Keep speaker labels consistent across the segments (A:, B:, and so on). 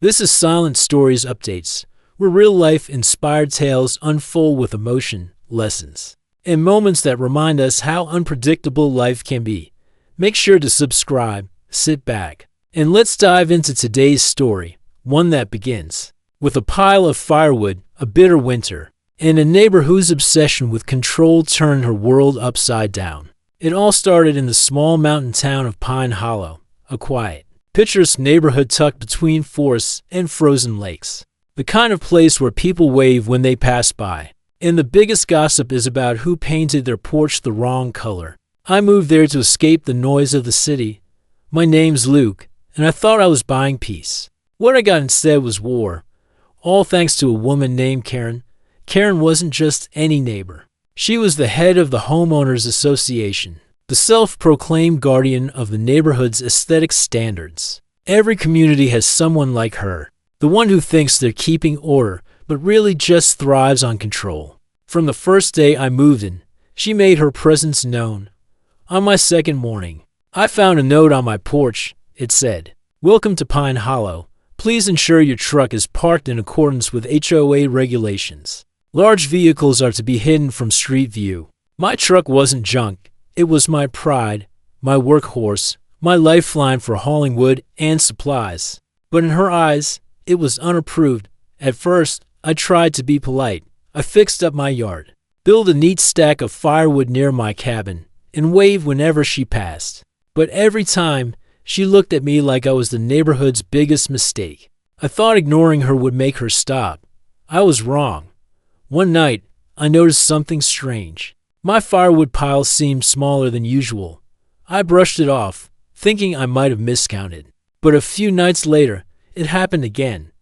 A: This is Silent Stories Updates, where real-life inspired tales unfold with emotion, lessons, and moments that remind us how unpredictable life can be. Make sure to subscribe, sit back, and let's dive into today's story, one that begins with a pile of firewood, a bitter winter, and a neighbor whose obsession with control turned her world upside down. It all started in the small mountain town of Pine Hollow, a quiet, picturesque neighborhood tucked between forests and frozen lakes. The kind of place where people wave when they pass by. And the biggest gossip is about who painted their porch the wrong color. I moved there to escape the noise of the city. My name's Luke, and I thought I was buying peace. What I got instead was war. All thanks to a woman named Karen. Karen wasn't just any neighbor. She was the head of the Homeowners Association, the self-proclaimed guardian of the neighborhood's aesthetic standards. Every community has someone like her, the one who thinks they're keeping order, but really just thrives on control. From the first day I moved in, she made her presence known. On my second morning, I found a note on my porch. It said, "Welcome to Pine Hollow. Please ensure your truck is parked in accordance with HOA regulations. Large vehicles are to be hidden from street view." My truck wasn't junk. It was my pride, my workhorse, my lifeline for hauling wood and supplies. But in her eyes, it was unapproved. At first, I tried to be polite. I fixed up my yard, built a neat stack of firewood near my cabin, and waved whenever she passed. But every time, she looked at me like I was the neighborhood's biggest mistake. I thought ignoring her would make her stop. I was wrong. One night, I noticed something strange. My firewood pile seemed smaller than usual. I brushed it off, thinking I might have miscounted. But a few nights later, it happened again.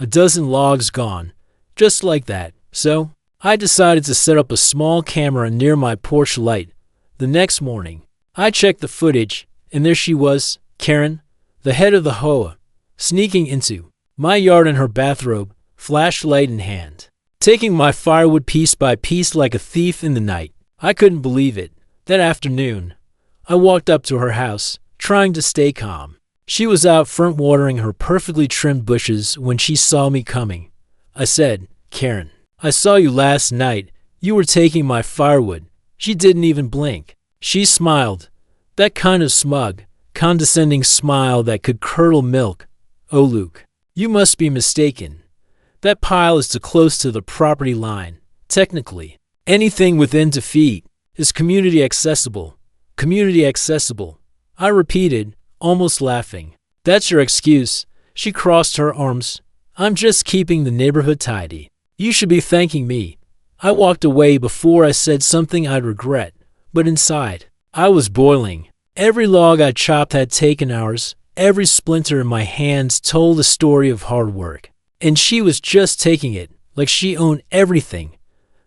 A: A dozen logs gone, just like that. So, I decided to set up a small camera near my porch light. The next morning, I checked the footage, and there she was, Karen, the head of the HOA, sneaking into my yard in her bathrobe, flashlight in hand, taking my firewood piece by piece like a thief in the night. I couldn't believe it. That afternoon, I walked up to her house, trying to stay calm. She was out front watering her perfectly trimmed bushes when she saw me coming. I said, "Karen, I saw you last night. You were taking my firewood." She didn't even blink. She smiled. That kind of smug, condescending smile that could curdle milk. "Oh, Luke, you must be mistaken. That pile is too close to the property line. Technically, anything within 2 feet is community accessible." Community accessible, I repeated, almost laughing. "That's your excuse." She crossed her arms. "I'm just keeping the neighborhood tidy. You should be thanking me." I walked away before I said something I'd regret, but inside, I was boiling. Every log I chopped had taken hours. Every splinter in my hands told a story of hard work. And she was just taking it, like she owned everything.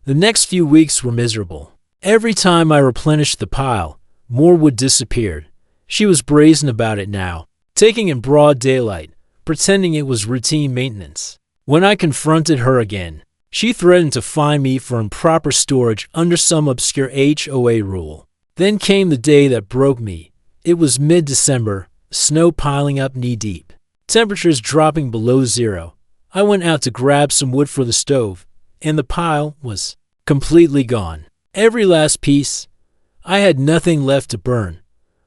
A: The next few weeks were miserable. Every time I replenished the pile, more wood disappeared. She was brazen about it now, taking in broad daylight, pretending it was routine maintenance. When I confronted her again, she threatened to fine me for improper storage under some obscure HOA rule. Then came the day that broke me. It was mid-December, snow piling up knee-deep, temperatures dropping below zero. I went out to grab some wood for the stove, and the pile was completely gone. Every last piece. I had nothing left to burn.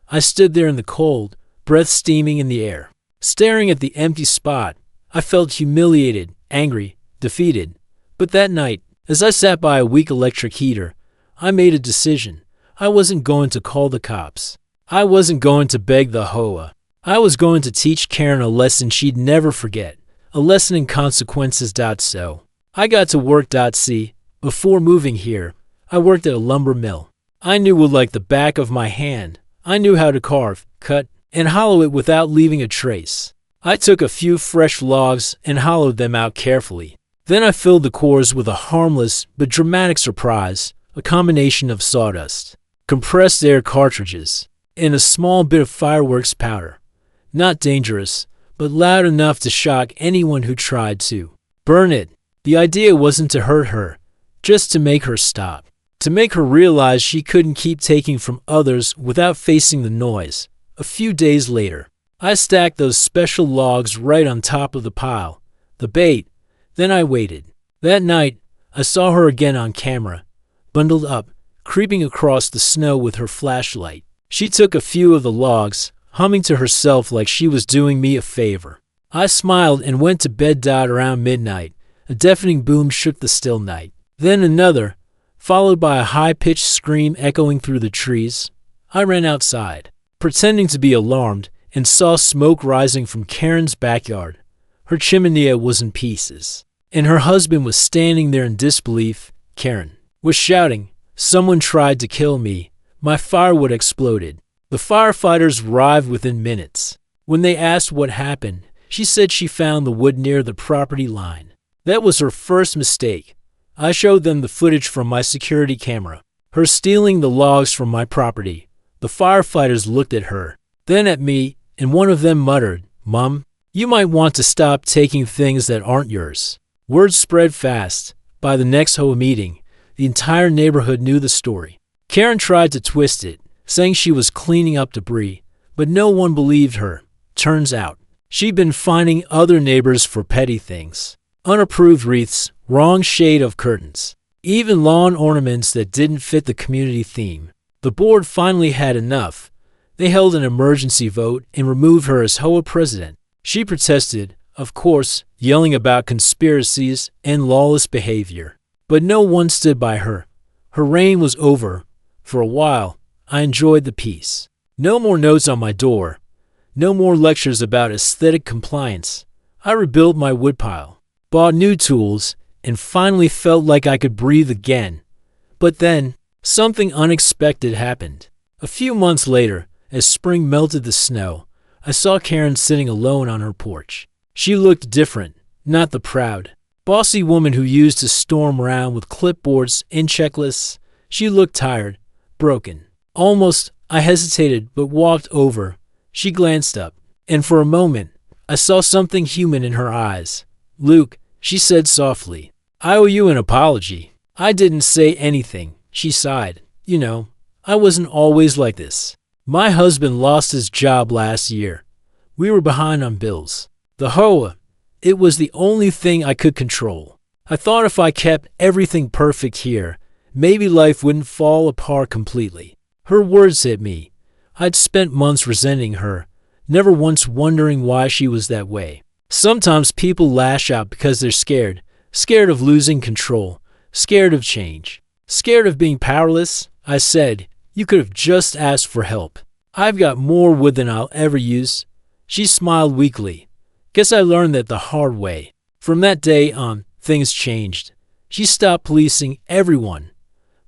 A: I stood there in the cold, breath steaming in the air, staring at the empty spot. I felt humiliated, angry, defeated. But that night, as I sat by a weak electric heater, I made a decision. I wasn't going to call the cops. I wasn't going to beg the HOA. I was going to teach Karen a lesson she'd never forget. A lesson in consequences. So I got to work. See, before moving here, I worked at a lumber mill. I knew wood like the back of my hand. I knew how to carve, cut, and hollow it without leaving a trace. I took a few fresh logs and hollowed them out carefully. Then I filled the cores with a harmless but dramatic surprise, a combination of sawdust, compressed air cartridges, and a small bit of fireworks powder. Not dangerous, but loud enough to shock anyone who tried to burn it. The idea wasn't to hurt her, just to make her stop, to make her realize she couldn't keep taking from others without facing the noise. A few days later, I stacked those special logs right on top of the pile, the bait. Then I waited. That night, I saw her again on camera, bundled up, creeping across the snow with her flashlight. She took a few of the logs, humming to herself like she was doing me a favor. I smiled and went to bed. Around midnight, a deafening boom shook the still night. Then another, followed by a high-pitched scream echoing through the trees. I ran outside, pretending to be alarmed, and saw smoke rising from Karen's backyard. Her chimney was in pieces, and her husband was standing there in disbelief. Karen was shouting, "Someone tried to kill me." My firewood exploded. The firefighters arrived within minutes. When they asked what happened, she said she found the wood near the property line. That was her first mistake. I showed them the footage from my security camera. Her stealing the logs from my property. The firefighters looked at her, then at me, and one of them muttered, "Mom, you might want to stop taking things that aren't yours." Word spread fast. By the next HOA meeting, the entire neighborhood knew the story. Karen tried to twist it, saying she was cleaning up debris, but no one believed her. Turns out, she'd been finding other neighbors for petty things. Unapproved wreaths, wrong shade of curtains, even lawn ornaments that didn't fit the community theme. The board finally had enough. They held an emergency vote and removed her as HOA president. She protested, of course, yelling about conspiracies and lawless behavior. But no one stood by her. Her reign was over. For a while, I enjoyed the peace. No more notes on my door. No more lectures about aesthetic compliance. I rebuilt my woodpile, bought new tools, and finally felt like I could breathe again. But then, something unexpected happened. A few months later, as spring melted the snow, I saw Karen sitting alone on her porch. She looked different, not the proud, bossy woman who used to storm around with clipboards and checklists. She looked tired, broken. Almost, I hesitated but walked over. She glanced up, and for a moment, I saw something human in her eyes. "Luke," she said softly, "I owe you an apology." I didn't say anything. She sighed. "You know, I wasn't always like this. My husband lost his job last year. We were behind on bills. The HOA, it was the only thing I could control. I thought if I kept everything perfect here, maybe life wouldn't fall apart completely." Her words hit me. I'd spent months resenting her, never once wondering why she was that way. Sometimes people lash out because they're scared of losing control, scared of change, scared of being powerless. I said, "You could have just asked for help. I've got more wood than I'll ever use." She smiled weakly. "Guess I learned that the hard way." From that day on, things changed. She stopped policing everyone.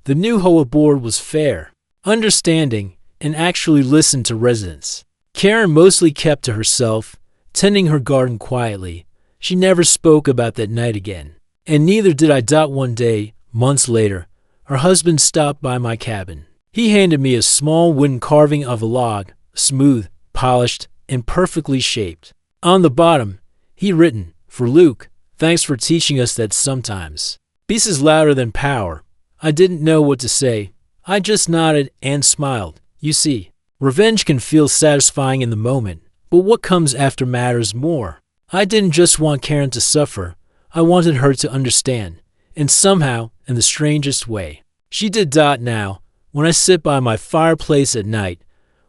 A: The new HOA board was fair, understanding, and actually listened to residents. Karen mostly kept to herself, tending her garden quietly. She never spoke about that night again. And neither did I. One day, months later, her husband stopped by my cabin. He handed me a small wooden carving of a log, smooth, polished, and perfectly shaped. On the bottom, he'd written, "For Luke, thanks for teaching us that sometimes peace is louder than power." I didn't know what to say. I just nodded and smiled. You see, revenge can feel satisfying in the moment, but what comes after matters more. I didn't just want Karen to suffer. I wanted her to understand, and somehow, in the strangest way, she did. Now, when I sit by my fireplace at night,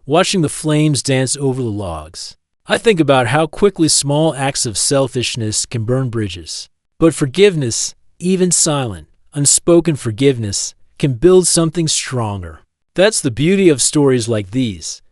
A: watching the flames dance over the logs, I think about how quickly small acts of selfishness can burn bridges. But forgiveness, even silent, unspoken forgiveness, can build something stronger. That's the beauty of stories like these.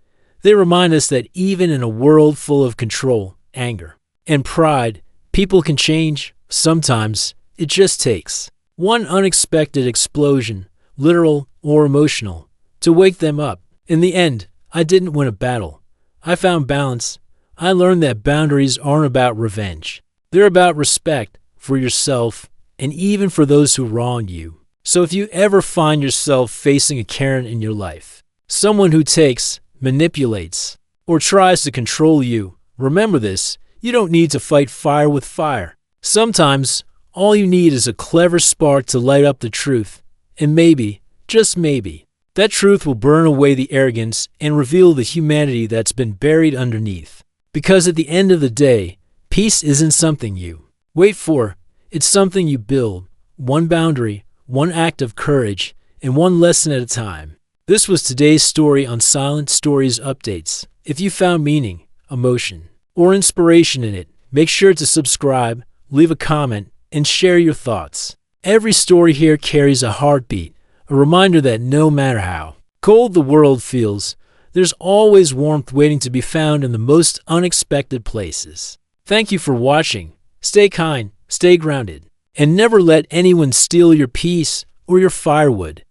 A: They remind us that even in a world full of control, anger, and pride, people can change. Sometimes it just takes one unexpected explosion, literal or emotional, to wake them up. In the end, I didn't win a battle. I found balance. I learned that boundaries aren't about revenge. They're about respect for yourself and even for those who wronged you. So if you ever find yourself facing a Karen in your life, someone who takes, manipulates, or tries to control you, remember this: you don't need to fight fire with fire. Sometimes, all you need is a clever spark to light up the truth, and maybe, just maybe, that truth will burn away the arrogance and reveal the humanity that's been buried underneath. Because at the end of the day, peace isn't something you wait for, it's something you build, one boundary, one act of courage, and one lesson at a time. This was today's story on Silent Stories Updates. If you found meaning, emotion, or inspiration in it, make sure to subscribe, leave a comment, and share your thoughts. Every story here carries a heartbeat, a reminder that no matter how cold the world feels, there's always warmth waiting to be found in the most unexpected places. Thank you for watching. Stay kind, stay grounded, and never let anyone steal your peace or your firewood.